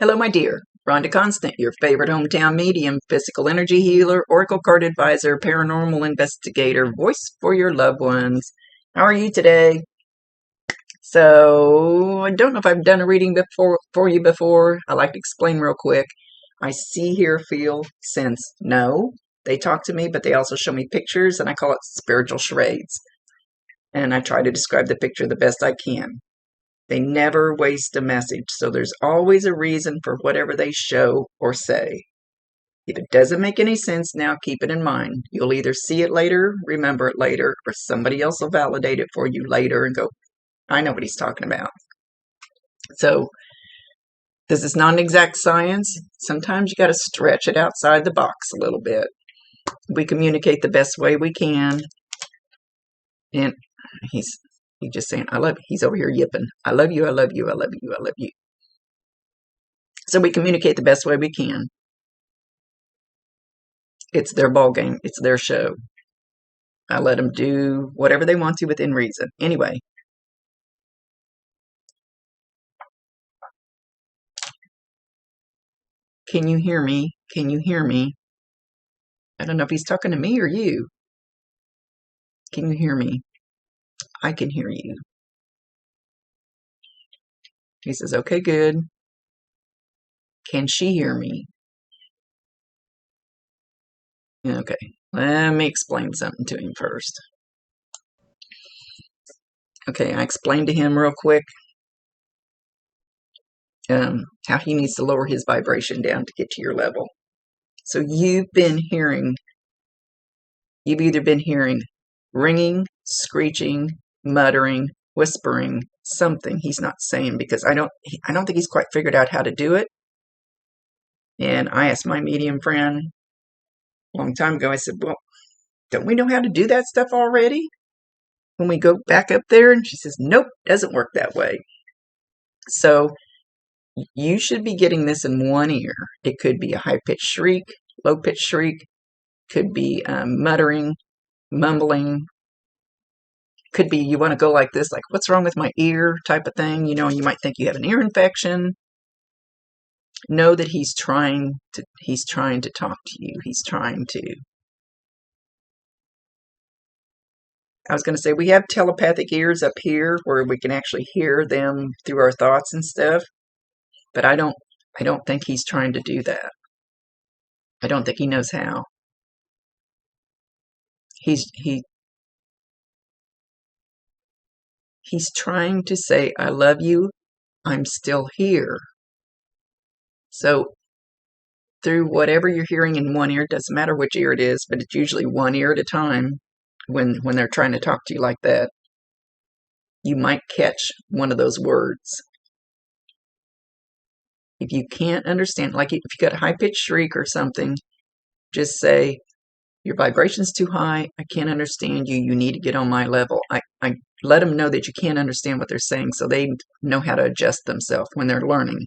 Hello, my dear. Rhonda Constant, your favorite hometown medium, physical energy healer, oracle card advisor, paranormal investigator, voice for your loved ones. How are you today? So, I don't know if I've done a reading before for you before. I like to explain real quick. I see, hear, feel, sense, know. They talk to me, but they also show me pictures, and I call it spiritual charades. And I try to describe the picture the best I can. They never waste a message, so there's always a reason for whatever they show or say. If it doesn't make any sense now, keep it in mind. You'll either see it later, remember it later, or somebody else will validate it for you later and go, I know what he's talking about. So this is not an exact science. Sometimes you got to stretch it outside the box a little bit. We communicate the best way we can. And he's just saying, I love you. He's over here yipping. I love you, I love you, I love you, I love you. So we communicate the best way we can. It's their ball game. It's their show. I let them do whatever they want to within reason. Anyway. Can you hear me? Can you hear me? I don't know if he's talking to me or you. Can you hear me? I can hear you. He says, okay, good. Can she hear me? Okay, let me explain something to him first. Okay, I explained to him real quick how he needs to lower his vibration down to get to your level. So you've either been hearing ringing, screeching, muttering, whispering, something he's not saying, because I don't think he's quite figured out how to do it. And I asked my medium friend a long time ago, I said, well, don't we know how to do that stuff already when we go back up there? And she says, nope, doesn't work that way. So you should be getting this in one ear. It could be a high-pitched shriek, low-pitched shriek, could be muttering, mumbling, could be you want to go like this, like, what's wrong with my ear type of thing, you might think you have an ear infection. Know that he's trying to talk to you. I was going to say, we have telepathic ears up here where we can actually hear them through our thoughts and stuff, but I don't think he's trying to do that. I don't think he knows how. He's trying to say, I love you, I'm still here. So through whatever you're hearing in one ear, doesn't matter which ear it is, but it's usually one ear at a time. When they're trying to talk to you like that, you might catch one of those words. If you can't understand, like if you got a high-pitched shriek or something, just say, your vibration's too high, I can't understand you, you need to get on my level. I let them know that you can't understand what they're saying, so they know how to adjust themselves when they're learning.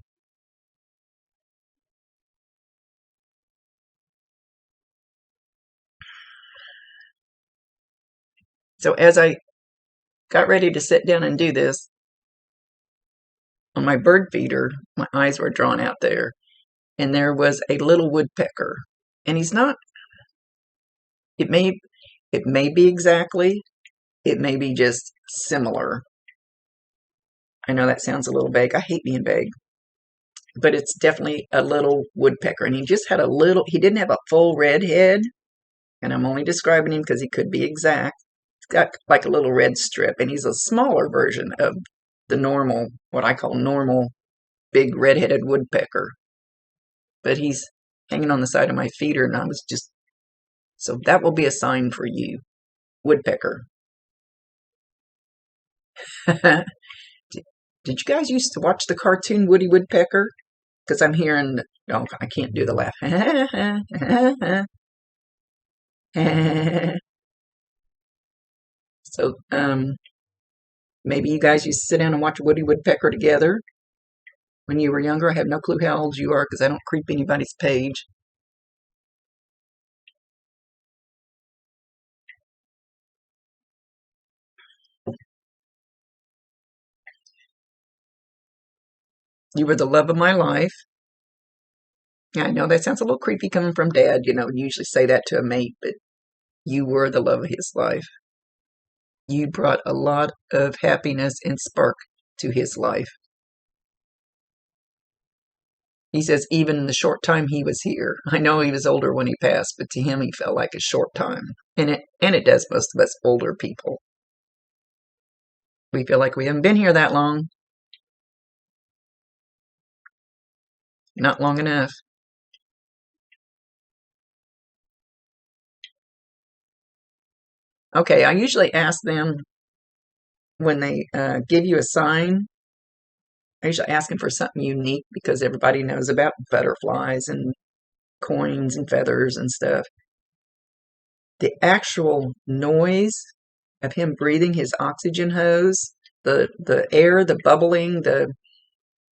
So as I got ready to sit down and do this, on my bird feeder, my eyes were drawn out there, and there was a little woodpecker. And he's not, it may be exactly, it may be just similar. I know that sounds a little vague. I hate being vague. But it's definitely a little woodpecker. And he just had he didn't have a full red head. And I'm only describing him because he could be exact. He's got like a little red strip. And he's a smaller version of the normal, what I call normal, big red-headed woodpecker. But he's hanging on the side of my feeder, and I was just, so that will be a sign for you, woodpecker. Did you guys used to watch the cartoon Woody Woodpecker? Because I'm hearing, oh, I can't do the laugh. So, maybe you guys used to sit down and watch Woody Woodpecker together when you were younger. I have no clue how old you are because I don't creep anybody's page. You were the love of my life. Yeah, I know that sounds a little creepy coming from Dad. You know, usually say that to a mate, but you were the love of his life. You brought a lot of happiness and spark to his life. He says even in the short time he was here, I know he was older when he passed, but to him he felt like a short time. And it does most of us older people. We feel like we haven't been here that long. Not long enough. Okay, I usually ask them when they give you a sign. I usually ask them for something unique because everybody knows about butterflies and coins and feathers and stuff. The actual noise of him breathing his oxygen hose, the air, the bubbling, the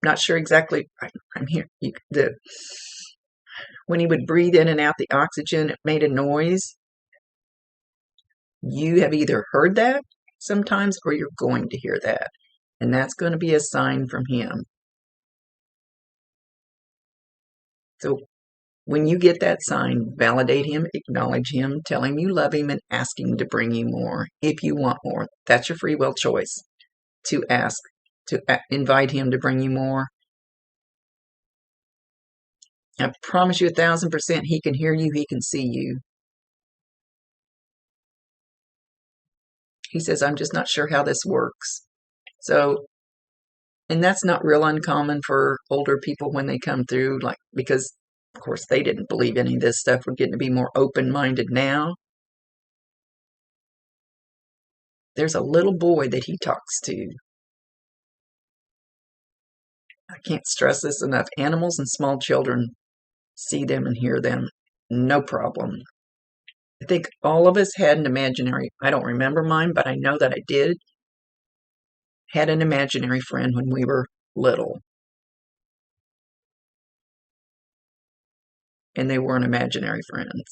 not sure exactly. I'm here. When he would breathe in and out the oxygen, it made a noise. You have either heard that sometimes or you're going to hear that. And that's going to be a sign from him. So when you get that sign, validate him, acknowledge him, tell him you love him, and ask him to bring you more if you want more. That's your free will choice to ask, to invite him to bring you more. I promise you 1,000% he can hear you, he can see you. He says, I'm just not sure how this works. So, and that's not real uncommon for older people when they come through, like, because of course they didn't believe any of this stuff. We're getting to be more open-minded now. There's a little boy that he talks to. I can't stress this enough. Animals and small children see them and hear them, no problem. I think all of us had an imaginary, I don't remember mine, but I know that I did, had an imaginary friend when we were little. And they weren't imaginary friends.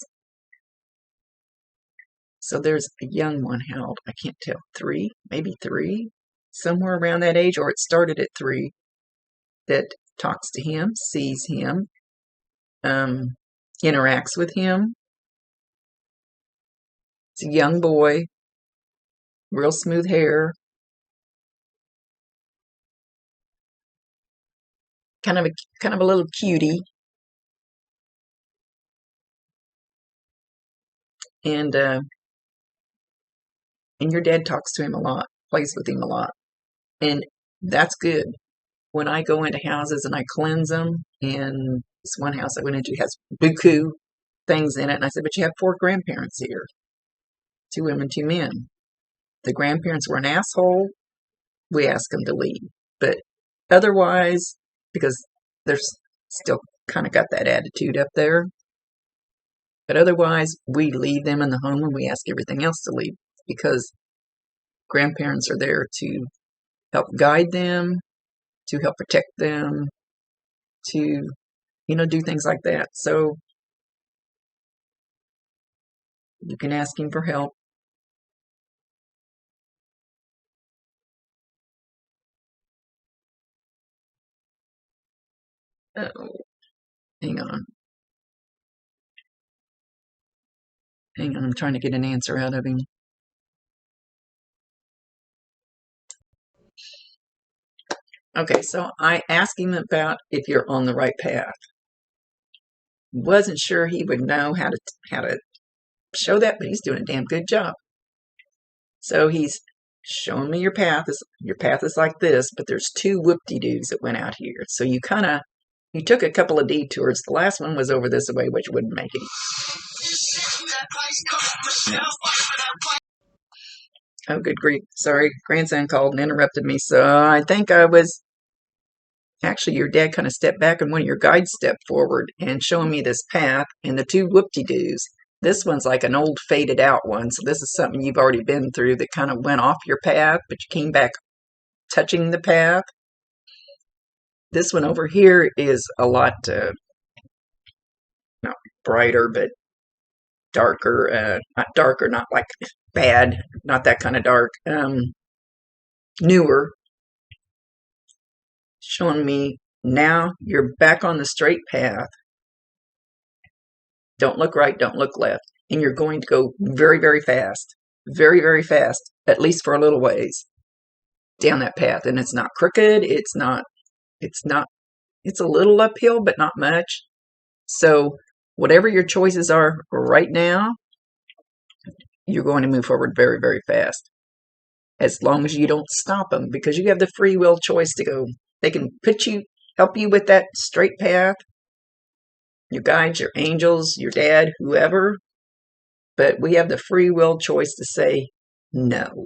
So there's a young one, how old? I can't tell, 3, maybe 3, somewhere around that age, or it started at 3, that talks to him, sees him, interacts with him. It's a young boy, real smooth hair, kind of a little cutie, and your dad talks to him a lot, plays with him a lot, and that's good. When I go into houses and I cleanse them, and this one house I went into has buku things in it, and I said, but you have 4 grandparents here, 2 women, 2 men. The grandparents were an asshole, we asked them to leave. But otherwise, because there's still kind of got that attitude up there, but otherwise, we leave them in the home and we ask everything else to leave because grandparents are there to help guide them, to help protect them, to, do things like that. So you can ask him for help. Oh, hang on. Hang on, I'm trying to get an answer out of him. Okay, so I asked him about if you're on the right path. Wasn't sure he would know how to show that, but he's doing a damn good job. So he's showing me your path. Your path is like this, but there's 2 whoop-de-doos that went out here. So you took a couple of detours. The last one was over this way, which wouldn't make it. Yeah. Oh, good grief. Sorry, grandson called and interrupted me. So I think actually, your dad kind of stepped back and one of your guides stepped forward and showing me this path and the 2 whoop-de-doos. This one's like an old faded out one. So this is something you've already been through that kind of went off your path, but you came back touching the path. This one over here is a lot not brighter, but darker. Not darker, not like bad, not that kind of dark. Newer. Showing me now you're back on the straight path. Don't look right, don't look left. And you're going to go very, very fast. Very, very fast, at least for a little ways down that path. And it's not crooked, it's a little uphill, but not much. So whatever your choices are right now, you're going to move forward very, very fast. As long as you don't stop them, because you have the free will choice to go. They can help you with that straight path, your guides, your angels, your dad, whoever. But we have the free will choice to say no.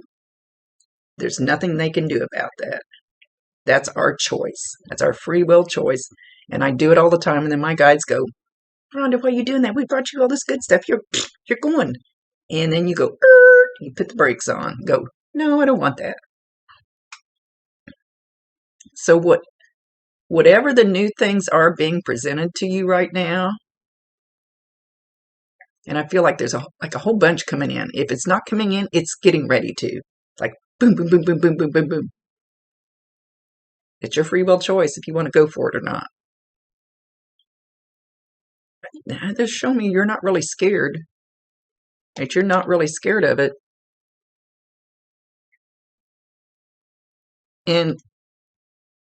There's nothing they can do about that. That's our choice. That's our free will choice. And I do it all the time. And then my guides go, Rhonda, why are you doing that? We brought you all this good stuff. You're going. And then you go, you put the brakes on. Go, no, I don't want that. So whatever the new things are being presented to you right now, and I feel like there's a whole bunch coming in. If it's not coming in, it's getting ready to. It's like boom, boom, boom, boom, boom, boom, boom, boom. It's your free will choice if you want to go for it or not. Just show me you're not really scared. That you're not really scared of it. And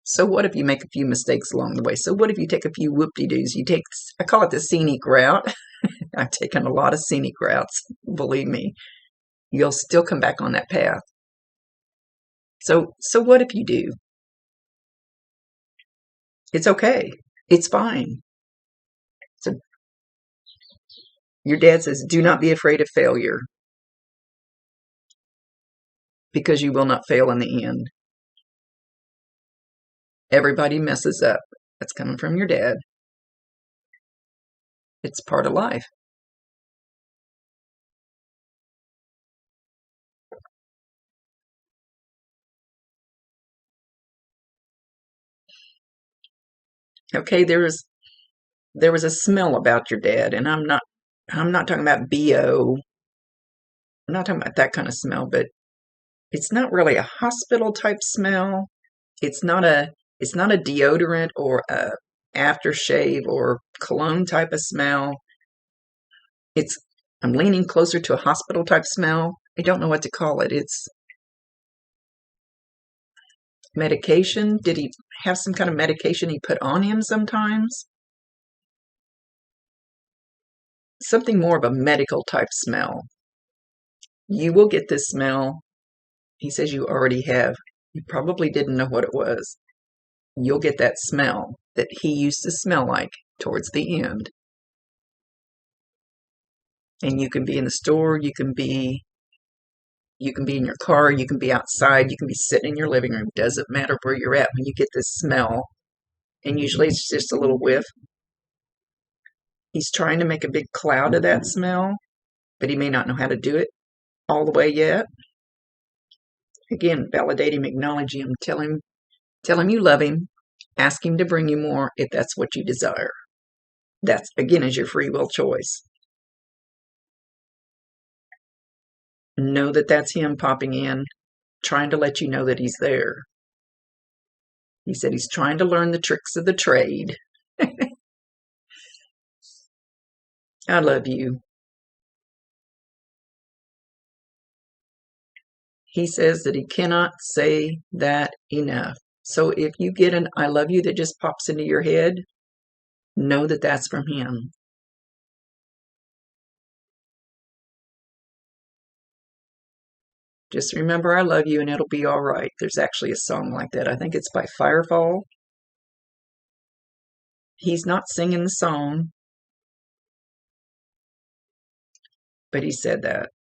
so what if you make a few mistakes along the way? So what if you take a few whoop-de-doos? I call it the scenic route. I've taken a lot of scenic routes, believe me. You'll still come back on that path. So what if you do? It's okay. It's fine. So your dad says, do not be afraid of failure, because you will not fail in the end. Everybody messes up. That's coming from your dad. It's part of life. Okay, there was a smell about your dad, and I'm not talking about BO. I'm not talking about that kind of smell, but it's not really a hospital type smell. It's not a deodorant or a aftershave or cologne type of smell. I'm leaning closer to a hospital type smell. I don't know what to call it. It's medication. Did he have some kind of medication he put on him sometimes? Something more of a medical type smell. You will get this smell. He says you already have. You probably didn't know what it was. You'll get that smell that he used to smell like towards the end. And you can be in the store, you can be in your car, you can be outside, you can be sitting in your living room. Doesn't matter where you're at when you get this smell. And usually it's just a little whiff. He's trying to make a big cloud of that smell, but he may not know how to do it all the way yet. Again, validate him, acknowledge him, tell him you love him, ask him to bring you more if that's what you desire. That's, again, is your free will choice. Know that that's him popping in, trying to let you know that he's there. He said he's trying to learn the tricks of the trade. I love you. He says that he cannot say that enough. So if you get an I love you that just pops into your head, know that that's from him. Just remember I love you and it'll be all right. There's actually a song like that. I think it's by Firefall. He's not singing the song, but he said that.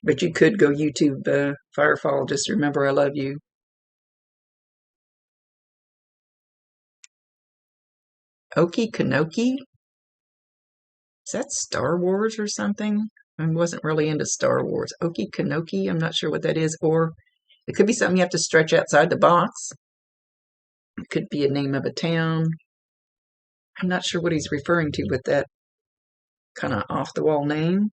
But you could go YouTube Firefall, just remember I love you. Okie Kanoki? Is that Star Wars or something? I wasn't really into Star Wars. Okie Kanoki, I'm not sure what that is. Or it could be something you have to stretch outside the box. It could be a name of a town. I'm not sure what he's referring to with that kind of off-the-wall name.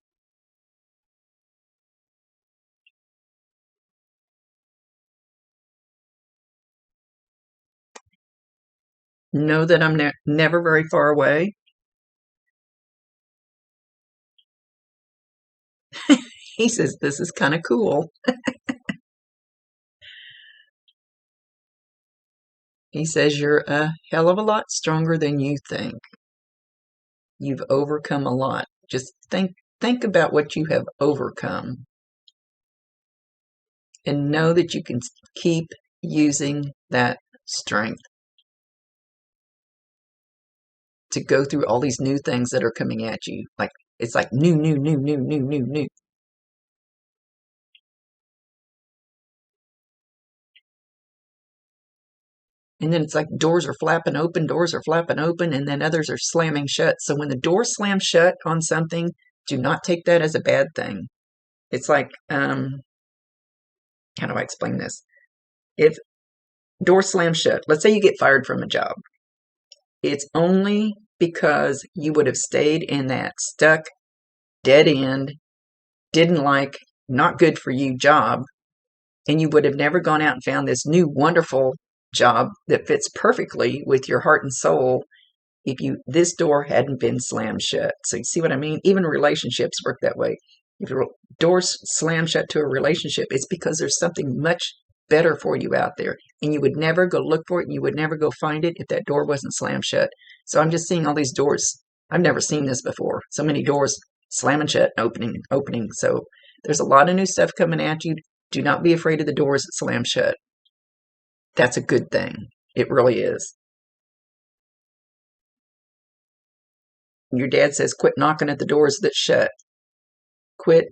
Know that I'm never very far away. He says, this is kind of cool. He says, you're a hell of a lot stronger than you think. You've overcome a lot. Just think about what you have overcome and know that you can keep using that strength to go through all these new things that are coming at you. Like it's like new. And then it's like doors are flapping open, and then others are slamming shut. So when the door slams shut on something, do not take that as a bad thing. It's like, how do I explain this? If door slams shut, let's say you get fired from a job, it's only because you would have stayed in that stuck, dead end, didn't like, not good for you job, and you would have never gone out and found this new wonderful job that fits perfectly with your heart and soul if this door hadn't been slammed shut. So you see what I mean? Even relationships work that way. If your doors slam shut to a relationship, it's because there's something much better for you out there, and you would never go look for it, and you would never go find it if that door wasn't slammed shut. So I'm just seeing all these doors. I've never seen this before. So many doors slamming shut, opening. So there's a lot of new stuff coming at you. Do not be afraid of the doors that slam shut. That's a good thing. It really is. Your dad says, quit knocking at the doors that shut. Quit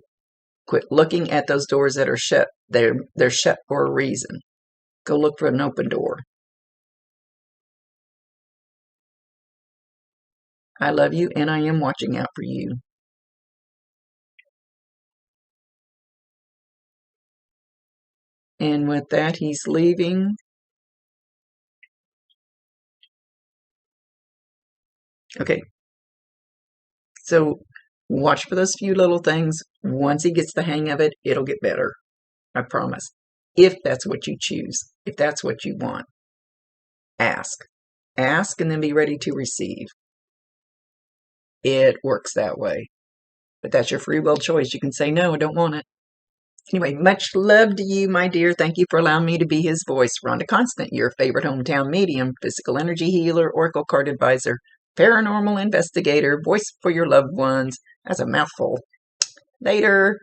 looking at those doors that are shut. They're shut for a reason. Go look for an open door. I love you, and I am watching out for you. And with that, he's leaving. Okay. So watch for those few little things. Once he gets the hang of it, it'll get better. I promise. If that's what you choose, if that's what you want, ask. Ask and then be ready to receive. It works that way. But that's your free will choice. You can say, no, I don't want it. Anyway, much love to you, my dear. Thank you for allowing me to be his voice. Rhonda Constant, your favorite hometown medium, physical energy healer, oracle card advisor, paranormal investigator, voice for your loved ones. That's a mouthful. Later.